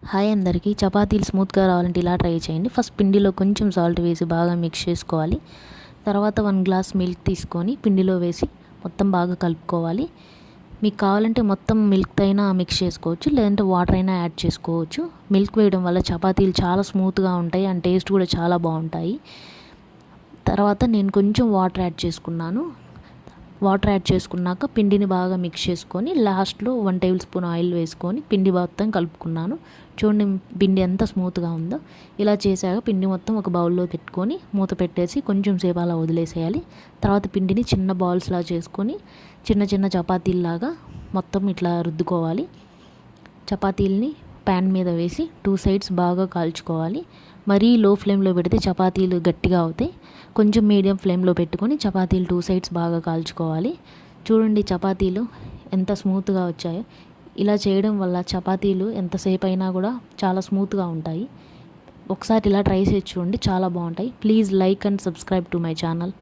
Hi అందరికీ. చపాతీలు స్మూత్గా రావాలంటే ఇలా ట్రై చేయండి. ఫస్ట్ పిండిలో కొంచెం సాల్ట్ వేసి బాగా మిక్స్ చేసుకోవాలి. తర్వాత 1 గ్లాస్ మిల్క్ తీసుకొని పిండిలో వేసి మొత్తం బాగా కలుపుకోవాలి. మీకు కావాలంటే మొత్తం మిల్క్తో అయినా మిక్స్ చేసుకోవచ్చు, లేదంటే వాటర్ అయినా యాడ్ చేసుకోవచ్చు. మిల్క్ వేయడం వల్ల చపాతీలు చాలా స్మూత్గా ఉంటాయి అండ్ టేస్ట్ కూడా చాలా బాగుంటాయి. తర్వాత నేను కొంచెం వాటర్ యాడ్ చేసుకున్నాను. వాటర్ యాడ్ చేసుకున్నాక పిండిని బాగా మిక్స్ చేసుకొని లాస్ట్లో 1 టేబుల్ స్పూన్ ఆయిల్ వేసుకొని పిండి మొత్తం కలుపుకున్నాను. చూడండి పిండి ఎంత స్మూత్గా ఉందో. ఇలా చేశాక పిండి మొత్తం ఒక బౌల్లో పెట్టుకొని మూత పెట్టేసి కొంచెం సేపు అలా వదిలేసేయాలి. తర్వాత పిండిని చిన్న బాల్స్లా చేసుకొని చిన్న చిన్న చపాతీల్లాగా మొత్తం ఇట్లా రుద్దుకోవాలి. చపాతీల్ని ప్యాన్ మీద వేసి 2 సైడ్స్ బాగా కాల్చుకోవాలి. మరీ లో ఫ్లేమ్లో పెడితే చపాతీలు గట్టిగా అవుతాయి. కొంచెం మీడియం ఫ్లేమ్లో పెట్టుకొని చపాతీలు 2 సైడ్స్ బాగా కాల్చుకోవాలి. చూడండి చపాతీలు ఎంత స్మూత్గా వచ్చాయో. ఇలా చేయడం వల్ల చపాతీలు ఎంతసేపు అయినా కూడా చాలా స్మూత్గా ఉంటాయి. ఒకసారి ఇలా ట్రై చేసి చూడండి, చాలా బాగుంటాయి. Please like and subscribe to my channel.